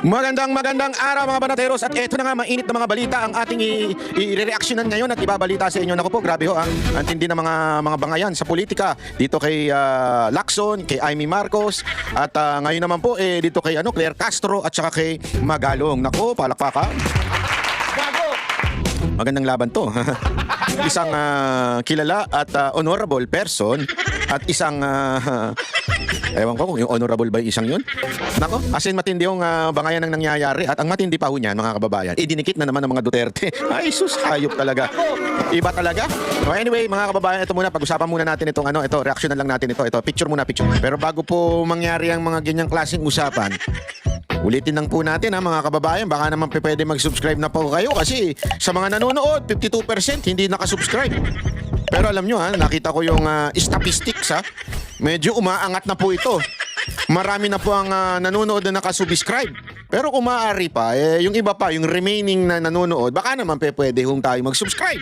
Magandang araw mga banateros, at eto na nga, mainit na mga balita ang ating i-reactionan ngayon at ibabalita sa inyo. Naku po, grabe ho, ang tindi ng mga bangayan sa politika dito kay Lacson, kay Amy Marcos, at ngayon naman po dito kay Claire Castro at saka kay Magalong. Naku, palakpakan. Magandang laban to. Isang kilala at honorable person at isang ewan ko kung yung honorable ba yung isang yun. Nako, as in matindi yung bangayan ng nangyayari, at ang matindi pa ho niyan mga kababayan, idinikit na naman ng mga Duterte. Ay sus, hayop talaga. Iba talaga. So anyway, mga kababayan, ito muna, pag-usapan muna natin itong ito, reaksyonan lang natin ito. Picture muna, picture. Pero bago po mangyari ang mga ganyang klaseng usapan, ulitin lang po natin mga kababayan, baka naman pwede mag-subscribe na po kayo kasi sa mga nanonood, 52% hindi nakasubscribe. Pero alam nyo nakita ko yung statistics medyo umaangat na po ito. Marami na po ang nanonood na nakasubscribe. Pero kung maaari pa, yung iba pa, yung remaining na nanonood, baka naman pwede hong tayo mag-subscribe.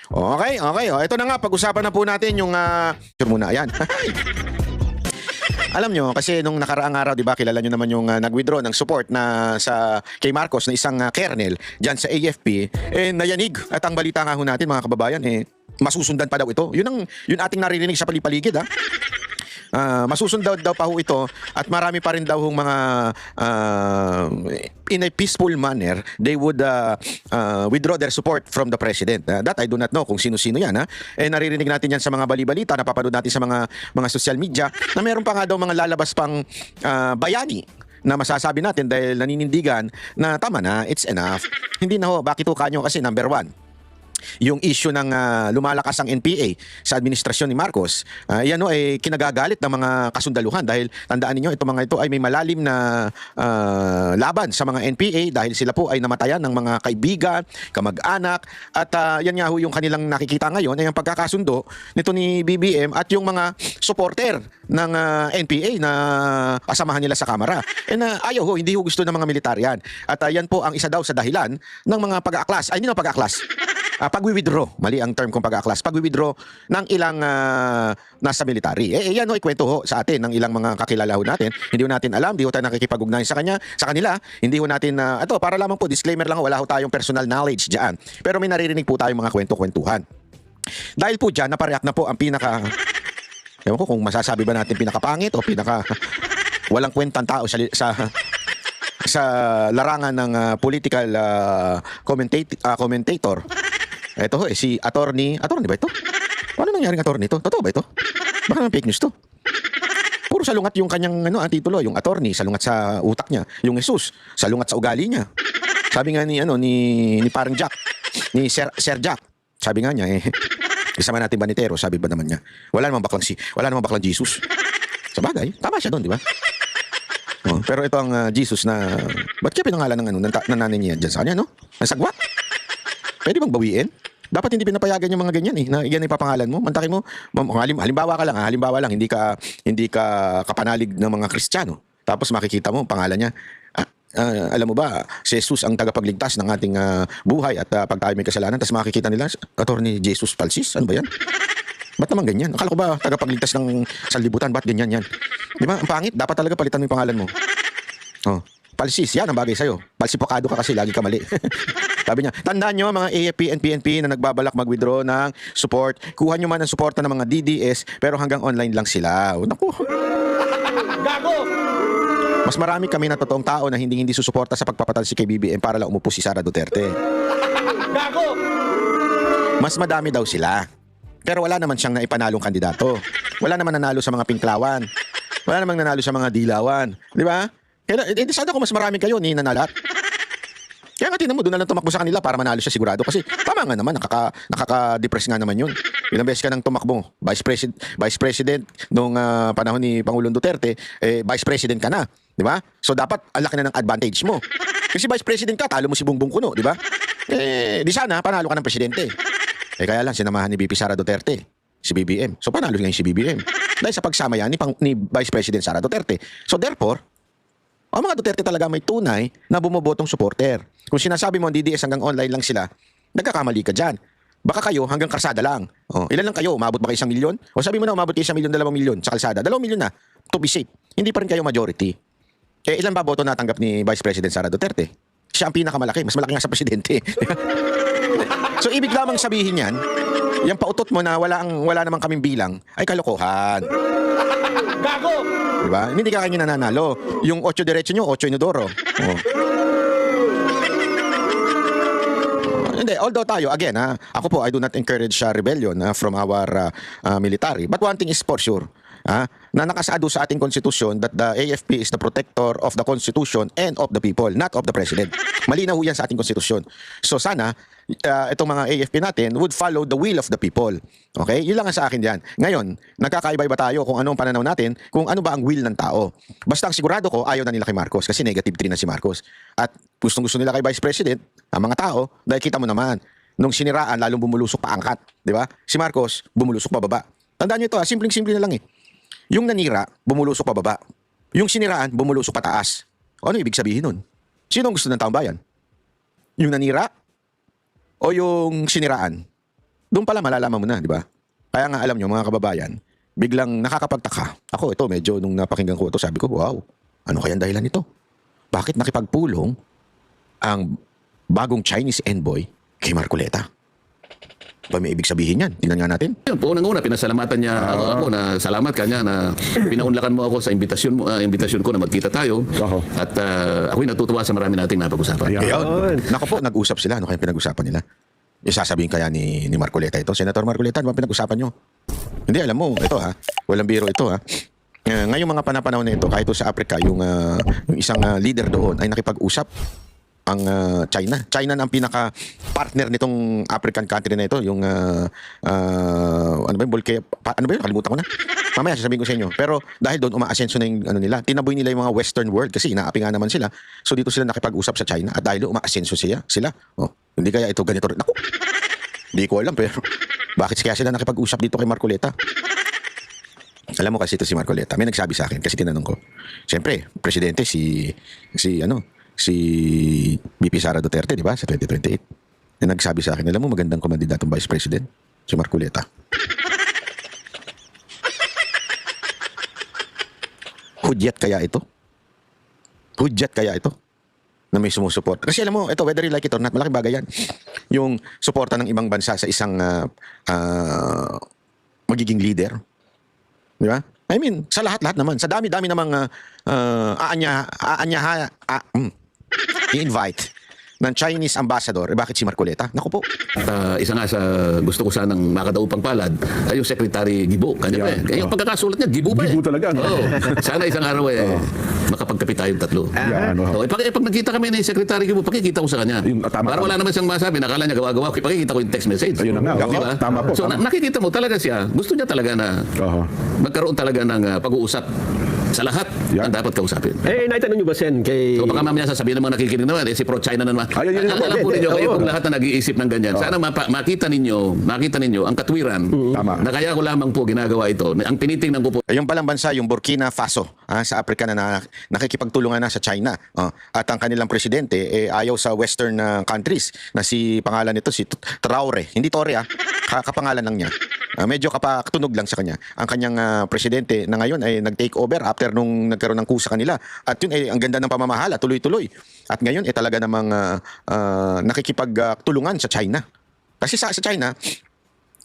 Okay. Ito na nga, pag-usapan na po natin yung picture muna, ayan. Alam nyo, kasi nung nakaraang araw, di ba, kilala nyo naman yung nag-withdraw ng support na kay Marcos na isang kernel dyan sa AFP, nayanig. At ang balita nga ho natin, mga kababayan, masusundan pa daw ito. Yun ating naririnig sa palipaligid, masusundan daw pa ho ito, at marami pa rin daw hong mga in a peaceful manner they would withdraw their support from the president. That I do not know kung sino-sino yan. Naririnig natin yan sa mga bali-balita, napapanood natin sa mga social media, na meron pa nga daw mga lalabas pang bayani na masasabi natin dahil naninindigan na tama na, it's enough. Hindi na ho, bakit ho kanyo? Kasi number one, yung issue ng lumalakas ang NPA sa administrasyon ni Marcos, yan ay kinagagalit ng mga kasundaluhan dahil tandaan niyo, itong mga ito ay may malalim na laban sa mga NPA dahil sila po ay namatayan ng mga kaibigan, kamag-anak, at yan nga ho yung kanilang nakikita ngayon ay ang pagkakasundo nito ni BBM at yung mga supporter ng NPA na kasamahan nila sa Kamara. Ayaw ho, hindi ho gusto ng mga militaryan. At yan po ang isa daw sa dahilan ng mga pag-aaklas, ay hindi na pag-aaklas, pag-withdraw, mali ang term kung pag-aaklas, pag-withdraw ng ilang nasa military. Yan ho, ikwento ho sa atin ng ilang mga kakilala ho natin. Hindi ho natin alam, hindi ho tayo nakikipag-ugnayan sa kanila. Hindi ho natin, para lamang po, disclaimer lang, wala ho tayong personal knowledge dyan. Pero may naririnig po tayong mga kwento-kwentuhan. Dahil po dyan, napareact na po ang ewan ko kung masasabi ba natin pinakapangit o walang kwentang tao sa larangan ng political commentator. Ito ho, si attorney ba ito? Paano nangyaring attorney ito? Totoo ba ito? Baka naman fake news to. Puro salungat yung kanyang titulo, yung attorney, salungat sa utak niya, yung Jesus, salungat sa ugali niya. Sabi nga ni parang Jack, ni Sir Jack, sabi nga niya isama natin banitero, sabi ba naman niya, wala namang baklang Jesus. Sa bagay, tama siya doon, di ba? Pero ito ang Jesus na, ba't kaya pinangalan ng nanay niya dyan sa kanya, no? Nasagwa? Pwede bang bawiin? Dapat hindi pinapayagan yung mga ganyan na yan ay papangalan mo. Mantakin mo, halimbawa lang, hindi ka kapanalig ng mga Kristiyano. Tapos makikita mo ang pangalan niya. Alam mo ba, si Jesus ang tagapagligtas ng ating buhay at pag tayo may kasalanan, tapos makikita nila, Attorney Jesus Palsis, ano ba yan? Ba't naman ganyan? Akala ko ba tagapagligtas ng sanlibutan, ba't ganyan yan? Di ba? Ang pangit, dapat talaga palitan mo yung pangalan mo. Palsis, yan ang bagay sa'yo. Palsipokado ka kasi lagi ka mali. Sabi niya, tandaan nyo mga AFP and PNP na nagbabalak mag-withdraw ng support. Kuha nyo man ang suporta ng mga DDS pero hanggang online lang sila. Naku. Gago! Mas marami kami na totoong tao na hindi susuporta sa pagpapatalsik kay BBM para lang umupo si Sara Duterte. Gago! Mas madami daw sila. Pero wala naman siyang naipanalong kandidato. Wala naman nanalo sa mga pinklawan. Wala namang nanalo sa mga dilawan. Di ba? Kaya sana kung mas marami kayo, ni nanalat. Kaya nga tinan mo, doon na lang tumakbo sa kanila para manalo siya sigurado. Kasi tama nga naman, nakaka-depress nga naman yun. Ilang beses ka nang tumakbo, Vice President nung panahon ni Pangulong Duterte, Vice President ka na. Di ba? So dapat, ang laki na ng advantage mo. Kasi Vice President ka, talo mo si Bongbong Kuno, di ba? Di sana, panalo ka ng presidente. Kaya lang, sinamahan ni VP Sara Duterte, si BBM. So panalo ngayon si BBM. Dahil sa pagsama yan ni Vice President Sara Duterte. So therefore, ang mga Duterte talaga may tunay na bumobotong supporter. Kung sinasabi mo ang DDS hanggang online lang sila, nagkakamali ka dyan. Baka kayo hanggang karsada lang. Ilan lang kayo? Umabot ba kayo 1 milyon? O sabi mo na umabot kayo 1 milyon, 2 milyon sa kalsada. 2 milyon na, to be safe. Hindi pa rin kayo majority. ilan ba boto natanggap ni Vice President Sara Duterte? Siya ang pinakamalaki. Mas malaki nga sa presidente. So, ibig lamang sabihin yan, yung pautot mo na wala namang kaming bilang, ay kalokohan. Gago! Diba? Hindi ka kanya nananalo. Yung 8 diretso nyo, 8 inodoro. Oh. Hindi, although tayo, again, ako po, I do not encourage rebellion from our military. But one thing is for sure, na nakasaado sa ating konstitusyon that the AFP is the protector of the constitution and of the people, not of the president. Malinaw yan sa ating konstitusyon. So sana, itong mga AFP natin would follow the will of the people. Okay? Yun lang ang sa akin yan. Ngayon, nagkakaiba-iba tayo kung anong pananaw natin, kung ano ba ang will ng tao. Basta ang sigurado ko, ayaw na nila kay Marcos kasi negative 3 na si Marcos. At gustong-gusto nila kay Vice President, ang mga tao, dahil kita mo naman, nung siniraan, lalong bumulusok pa angkat. Di ba? Si Marcos, bumulusok pa baba. Tandaan nyo ito, simpleng-simple na lang eh. Yung nanira, bumulusok pa baba. Yung siniraan, bumulusok pa taas. Ano ibig sabihin nun? Sino ang gusto ng taong bayan? Yung nanira o yung siniraan? Doon pala malalaman mo na, di ba? Kaya nga alam nyo, mga kababayan, biglang nakakapagtaka. Ako, ito, medyo nung napakinggan ko ito, sabi ko, wow, ano kaya ang dahilan nito? Bakit nakipagpulong ang bagong Chinese envoy kay Marcoleta? Ba may ibig sabihin yan? Tingnan nga natin. Yun po, unang-una, pinasalamatan niya ako na salamat kanya na pinaunlakan mo ako sa imbitasyon ko na magkita tayo. At ako'y natutuwa sa marami nating napag-usapan. Ayun. Naku po, nag-usap sila. Ano kaya pinag-usapan nila? Sasabihin kaya ni Marcoleta ito? Senator Marcoleta, ano ba pinag-usapan nyo? Hindi, alam mo, ito walang biro ito ngayong mga panahon na ito, kahit sa Africa, yung isang leader doon ay nakipag-usap ang China. China na ang pinaka-partner nitong African country na ito, yung ano ba yung ano ba yun? Kalimutan ko na. Mamaya sasabihin ko sa inyo. Pero dahil doon umaasenso na yung ano nila, tinaboy nila yung mga western world kasi inaapi nga naman sila. So dito sila nakipag-usap sa China at dahil doon umaasenso sila. Hindi kaya ito ganito rin. Naku, hindi ko alam pero bakit kaya sila nakipag-usap dito kay Marcoleta? Alam mo kasi ito si Marcoleta. May nagsabi sa akin kasi tinanong ko. Siyempre, presidente si VP Sara Duterte, di ba? Sa 2028. Nagsabi sa akin, alam mo magandang kumandidatong vice president, si Marcoleta. Hudyat kaya ito? Hudyat kaya ito? Na may sumusuport. Kasi alam mo, ito, whether you like it or not, malaking bagay yan. Yung suporta ng ibang bansa sa isang magiging leader. Di ba? I mean, sa lahat-lahat naman. Sa dami-dami namang i-invite ng Chinese ambassador. Bakit si Marcoleta? Naku po. At isa nga sa gusto ko sanang makadaupang palad ay yung Secretary Gibo. Kanya pa eh. Yung pagkakasulat niya, Gibo pa eh. Gibo talaga. Sana isang araw makapagkapit tayong tatlo. Pag nagkita kami ni Secretary Gibo, pakikita ko sa kanya. Para wala naman siyang masabi, nakala niya gawa-gawa. Pakikita ko yung text message. Ayun na nga. Diba? Tama po. So nakikita mo talaga siya. Gusto niya talaga na magkaroon talaga ng pag-uusap sa lahat ang dapat kausapin. Naitanong niyo ba, Sen, kay... So baka mamaya sasabihin ng mga nakikinig naman, si pro-China na naman. Alam po ninyo, kayo pong lahat na nag-iisip ng ganyan. Sana makita ninyo ang katwiran na kaya ko lamang po ginagawa ito. Ang tinitingnan ko po. Yung palang bansa, yung Burkina Faso, sa Africa na nakikipagtulungan na sa China. At ang kanilang presidente, ayaw sa western countries na si pangalan nito, si Traore. Hindi Torre, kapangalan lang niya. Medyo kapatunog lang sa kanya. Ang kanyang presidente na ngayon ay nag-take over after nung nagkaroon ng coup sa kanila. At yun ay ang ganda ng pamamahala, tuloy-tuloy. At ngayon talaga namang nakikipagtulungan sa China. Kasi sa China,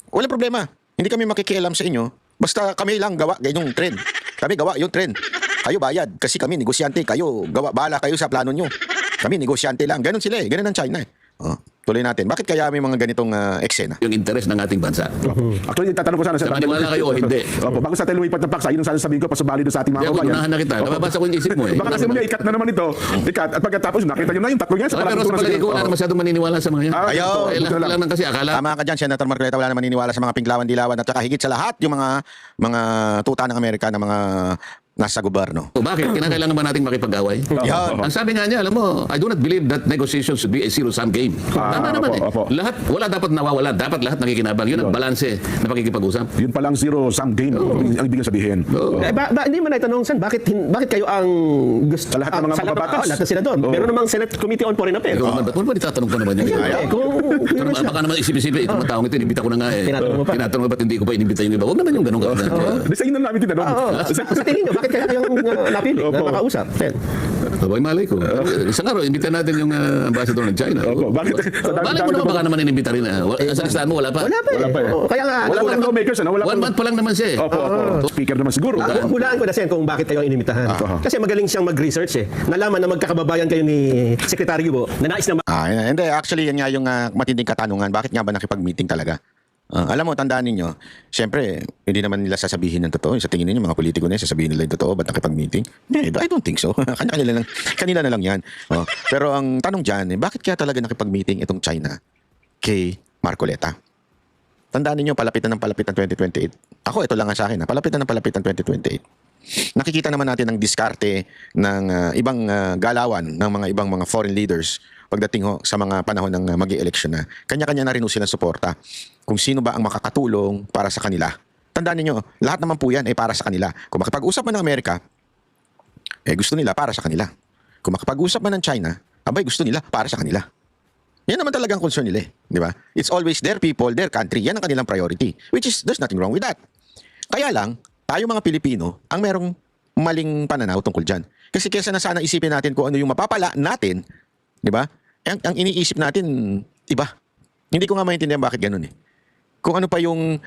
wala problema. Hindi kami makikialam sa inyo. Basta kami lang gawa yung trend. Kami gawa yung trend. Kayo bayad kasi kami negosyante. Kayo bahala kayo sa plano nyo. Kami negosyante lang. Ganon sila eh. Ganon ang China eh. Tuloy natin. Bakit kaya may mga ganitong eksena? Yung interes ng ating bansa. Actually, tatanong ko sana sa Maniwala kayo o hindi. bago sa tayo lumipat ng paksa, yun ang sana sabihin ko, pasabali doon sa ating mga Kaya kabayan. unahan na kita. Nababasa ko yung isip mo eh. Baka kasi mo niya, ikat na naman ito. Ikat. At pagkatapos, nakita nyo na yung tatlo yan. Pero sa palagay ko, wala na masyadong maniniwala sa mga yan. Ayaw. Kailangan lang kasi akala. Tama ka dyan, Senator Marcoleta. Wala na maniniwala sa mga pinglawan-dilawan at saka higit sa lahat yung mga tuta ng Amerika na mga nasa gobyerno. Bakit? Kinakailangan ba nating makipag-away? Yan. Ang sabi nga niya, alam mo, I do not believe that negotiation should be a zero-sum game. Tama naman Lahat, wala dapat nawawala. Dapat lahat nakikinabang. Yun ang balanse na pakikipag-usap. Yun palang zero-sum game ang ibig sabihin. Hindi man naitanong, Sen, bakit kayo ang gusto... Sa lahat ng mga mababatas. Lahat ng senador. Meron namang Senate Committee on Foreign Affairs. Ba't mo tatanong pa naman yan? Baka naman isip-isipin, itong taong ito, inimbita ko na nga eh. Tinatanong mo pa. Tinatanong mo ba't hindi ko pa inimbita yung iba? Huwag naman yung ganun. Di sa inyo na namin tinanong. Sa tingin nyo, bakit kaya kayong napili na Opo. makausap, Sen? Abay, malay ko. Isang araw, imbita natin yung ambassador ng China. Opo, bakit? Malay mo naman baka naman inimbita rin. Sa listahan mo, wala pa. Wala pa eh. Wala pa eh. Oo, kaya nga, Wala pang lawmakers, ano? Wala 1 pang... month pa lang naman siya eh. Opo, opo. Speaker naman siguro. hulaan ko na, Sen, kung bakit kayo ang inimbitahan. Kasi magaling siyang mag-research eh. Nalaman na magkakababayan kayo ni Secretary Yubo na nais na Hindi, actually, yan nga yung matinding katanungan. Bakit nga ba nakipag-meeting talaga? Alam mo, tandaan ninyo, siyempre, hindi naman nila sasabihin ng totoo. Sa tingin ninyo, mga politiko na yun, sasabihin nila yung totoo, ba't nakipag-meeting? Hindi, I don't think so. Kanila na lang yan. Pero ang tanong dyan, bakit kaya talaga nakipag-meeting itong China kay Marcoleta? Tandaan ninyo, palapitan ng 2028. Ako, ito lang ang sa akin, palapitan ng 2028. Nakikita naman natin ang diskarte ng ibang galawan ng mga ibang mga foreign leaders pagdating ho sa mga panahon ng mag-i-election na. Kanya-kanya na rin ho silang suporta kung sino ba ang makakatulong para sa kanila. Tandaan niyo, lahat naman po yan ay para sa kanila. Kung makipag-usap man ng Amerika, gusto nila para sa kanila. Kung makipag-usap man ng China, abay gusto nila para sa kanila. Yan naman talagang concern nila, di ba? It's always their people, their country. Yan ang kanilang priority. Which is, there's nothing wrong with that. Kaya lang, tayo mga Pilipino, ang merong maling pananaw tungkol dyan. Kasi kesa na sana isipin natin kung ano yung mapapala natin, di ba? Ang iniisip natin, iba. Hindi ko nga maintindihan bakit ganun eh. Kung ano pa yung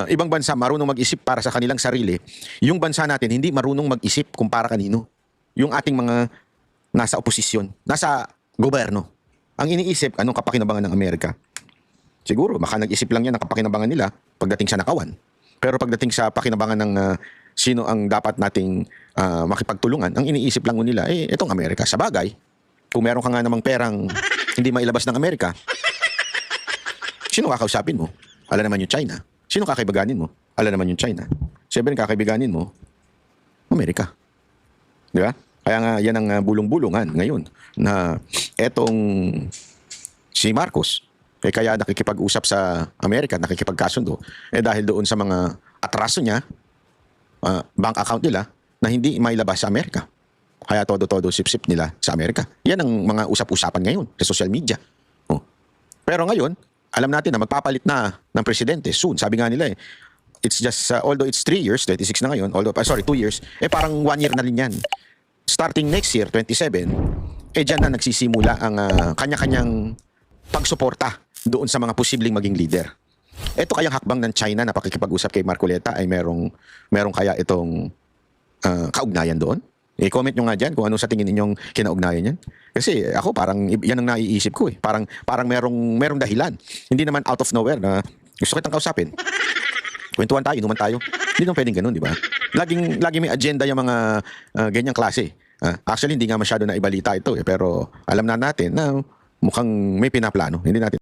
ibang bansa marunong mag-isip para sa kanilang sarili, yung bansa natin hindi marunong mag-isip kung para kanino. Yung ating mga nasa oposisyon, nasa gobyerno. Ang iniisip, anong kapakinabangan ng Amerika? Siguro, baka nag-isip lang yan ang kapakinabangan nila pagdating sa nakawan. Pero pagdating sa pakinabangan ng sino ang dapat nating makipagtulungan, ang iniisip lang nila, itong Amerika. Sa bagay, kung meron ka nga namang perang hindi mailabas ng Amerika, sino kakausapin mo? Ala naman yung China. Sino kakaibiganin mo? Ala naman yung China. Siyempre, kakaibiganin mo, Amerika. Di ba? Kaya nga, yan ang bulong-bulungan ngayon na etong si Marcos, kaya nakikipag-usap sa Amerika, nakikipagkasundo, dahil doon sa mga atraso niya, bank account nila, na hindi mailabas sa Amerika. Kaya todo-todo sip-sip nila sa Amerika. Yan ang mga usap-usapan ngayon sa social media. Pero ngayon, alam natin na magpapalit na ng presidente soon. Sabi nga nila it's just, although it's 3 years, 26 na ngayon, 2 years, parang 1 year na rin yan. Starting next year, 27, dyan na nagsisimula ang kanya-kanyang pagsuporta doon sa mga posibleng maging leader. Ito kayang hakbang ng China na pakikipag-usap kay Marcoleta ay merong kaya itong kaugnayan doon? I-comment nyo nga dyan kung ano sa tingin ninyong kinaugnayan yan. Kasi ako parang yan ang naiisip ko eh. Parang merong dahilan. Hindi naman out of nowhere na gusto kitang kausapin. Kwentuhan tayo, inuman tayo. Hindi naman pwedeng ganun, di ba? Laging may agenda yung mga ganyang klase. Actually, hindi nga masyado na ibalita ito eh. Pero alam na natin na mukhang may pinaplano. Hindi natin